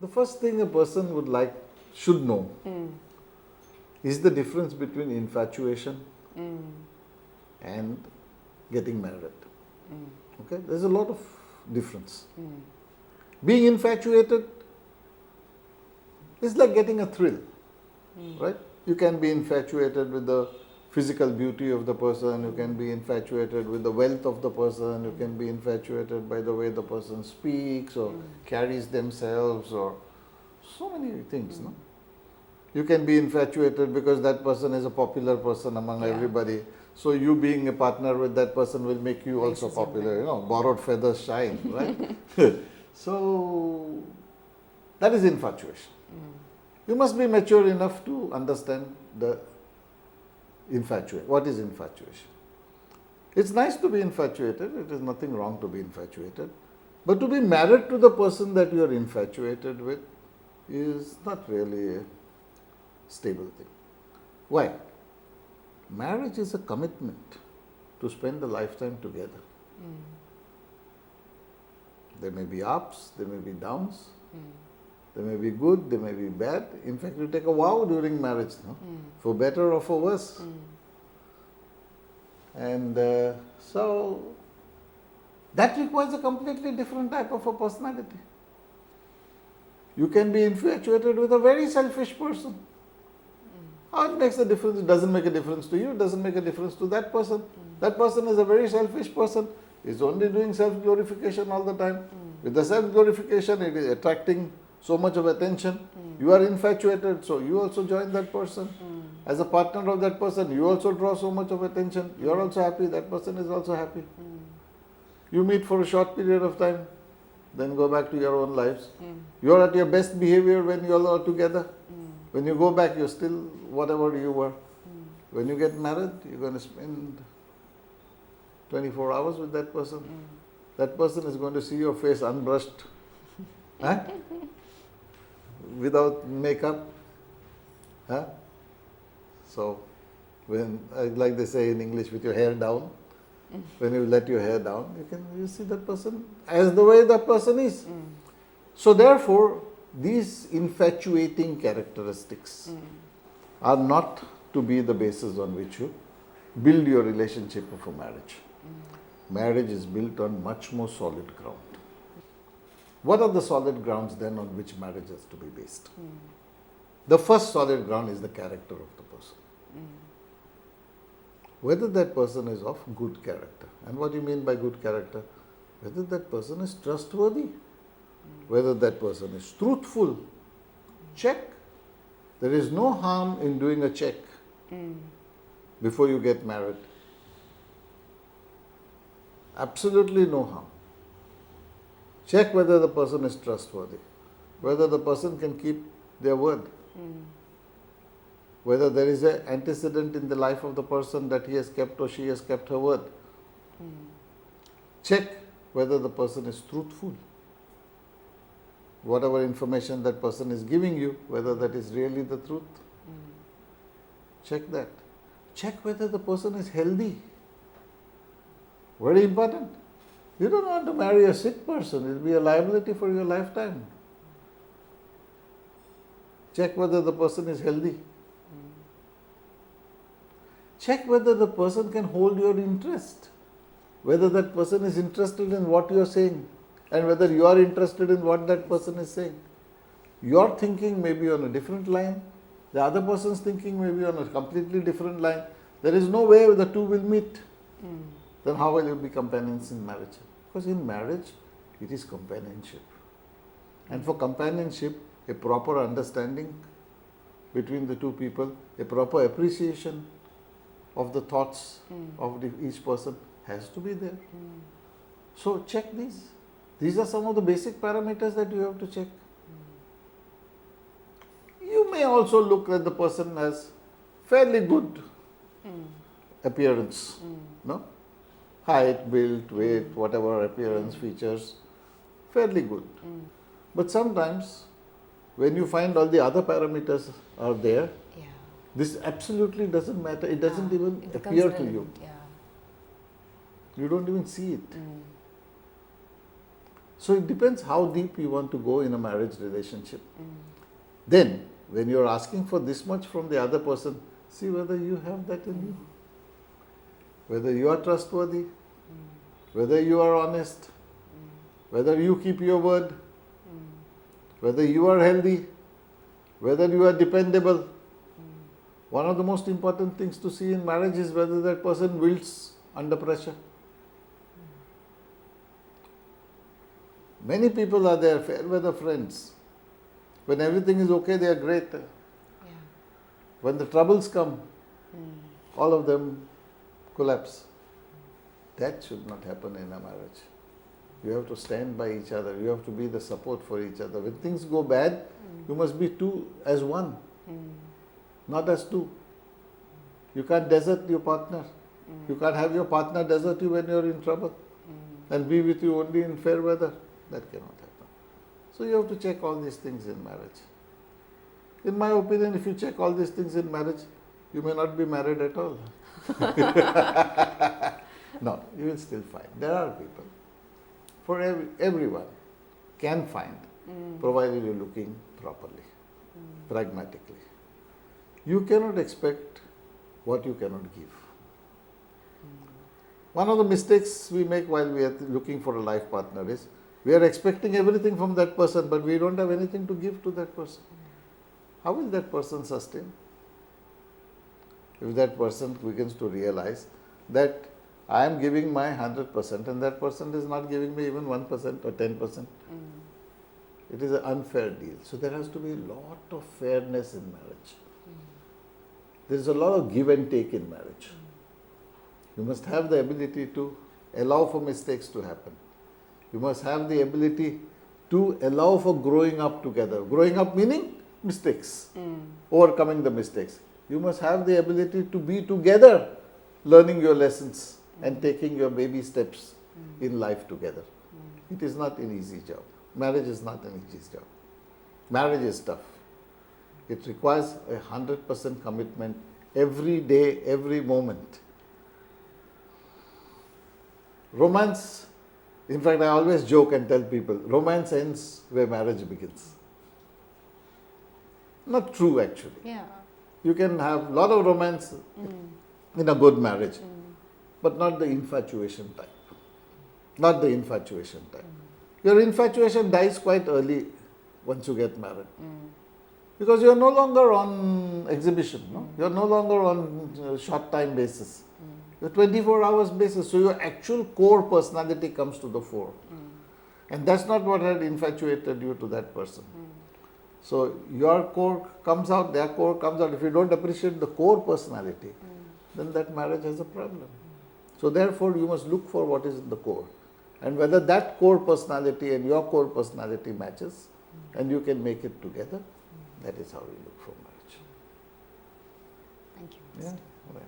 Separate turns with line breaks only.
The first thing a person should know is the difference between infatuation and getting married. Okay, there's a lot of difference. Being infatuated is like getting a thrill, right? You can be infatuated with the physical beauty of the person, you can be infatuated with the wealth of the person, you can be infatuated by the way the person speaks or carries themselves, or so many things, no? You can be infatuated because that person is a popular person among everybody. So you being a partner with that person will make you also popular, you know, borrowed feathers shine, right? So that is infatuation. You must be mature enough to understand what is infatuation. It's nice to be infatuated, it is nothing wrong to be infatuated, but to be married to the person that you are infatuated with is not really a stable thing. Why? Marriage is a commitment to spend a lifetime together. There may be ups, there may be downs, they may be good, they may be bad. In fact, you take a vow during marriage, no? For better or for worse. And so that requires a completely different type of a personality. You can be infatuated with a very selfish person. How it makes a difference? It doesn't make a difference to you, it doesn't make a difference to that person. That person is a very selfish person. He's only doing self-glorification all the time. With the self-glorification, it is attracting so much of attention. You are infatuated, so you also join that person. As a partner of that person, you also draw so much of attention. You are also happy, that person is also happy. You meet for a short period of time, then go back to your own lives. You are at your best behavior when you all are together. When you go back, you're still whatever you were. When you get married, you're going to spend 24 hours with that person. That person is going to see your face unbrushed, without makeup. So, like they say in English, with your hair down, when you let your hair down, you see that person as the way that person is. So therefore, these infatuating characteristics are not to be the basis on which you build your relationship of a marriage. Marriage is built on much more solid ground. What are the solid grounds then on which marriage has to be based? The first solid ground is the character of the person. Whether that person is of good character. And what do you mean by good character? Whether that person is trustworthy. Whether that person is truthful. Check. There is no harm in doing a check before you get married. Absolutely no harm. Check whether the person is trustworthy. Whether the person can keep their word. Whether there is an antecedent in the life of the person that he has kept or she has kept her word. Check whether the person is truthful. Whatever information that person is giving you, whether that is really the truth. Check that. Check whether the person is healthy. Very important. You don't want to marry a sick person. It will be a liability for your lifetime. Check whether the person is healthy. Check whether the person can hold your interest. Whether that person is interested in what you are saying and whether you are interested in what that person is saying. Your thinking may be on a different line. The other person's thinking may be on a completely different line. There is no way the two will meet. Then how will you be companions in marriage? Because in marriage, it is companionship. And for companionship, a proper understanding between the two people, a proper appreciation of the thoughts of each person has to be there. So check these. These are some of the basic parameters that you have to check. You may also look at the person as fairly good appearance. No? Height, build, weight, whatever appearance, features, fairly good. But sometimes when you find all the other parameters are there, this absolutely doesn't matter. It doesn't even appear to you. You don't even see it. So it depends how deep you want to go in a marriage relationship. Then, when you're asking for this much from the other person, see whether you have that in you. Whether you are trustworthy, whether you are honest, whether you keep your word, whether you are healthy, whether you are dependable. One of the most important things to see in marriage is whether that person wilts under pressure. Many people are there, fair weather friends. When everything is okay, they are great. Yeah. When the troubles come, all of them collapse. That should not happen in a marriage. You have to stand by each other. You have to be the support for each other. When things go bad, you must be two as one, not as two. You can't desert your partner. You can't have your partner desert you when you're in trouble and be with you only in fair weather. That cannot happen. So you have to check all these things in marriage. In my opinion, if you check all these things in marriage, you may not be married at all. No, you will still find. There are people. For everyone can find, provided you're looking properly, pragmatically. You cannot expect what you cannot give. One of the mistakes we make while we are looking for a life partner is, we are expecting everything from that person, but we don't have anything to give to that person. How will that person sustain? If that person begins to realize that I am giving my 100% and that person is not giving me even 1% or 10%, it is an unfair deal. So there has to be a lot of fairness in marriage. There is a lot of give and take in marriage. You must have the ability to allow for mistakes to happen. You must have the ability to allow for growing up together. Growing up meaning mistakes, overcoming the mistakes. You must have the ability to be together, learning your lessons and taking your baby steps in life together. It is not an easy job. Marriage is not an easy job. Marriage is tough. It requires 100% commitment every day, every moment. Romance, in fact, I always joke and tell people, romance ends where marriage begins. Not true, actually.
Yeah.
You can have a lot of romance in a good marriage, but not the infatuation type. Not the infatuation type. Your infatuation dies quite early once you get married. Because you are no longer on exhibition, no? You are no longer on short time basis. You are 24 hours basis. So your actual core personality comes to the fore. And that's not what had infatuated you to that person. So your core comes out, their core comes out. If you don't appreciate the core personality, then that marriage has a problem. So therefore you must look for what is in the core. And whether that core personality and your core personality matches and you can make it together, that is how we look for marriage.
Thank you.
Yeah. Right.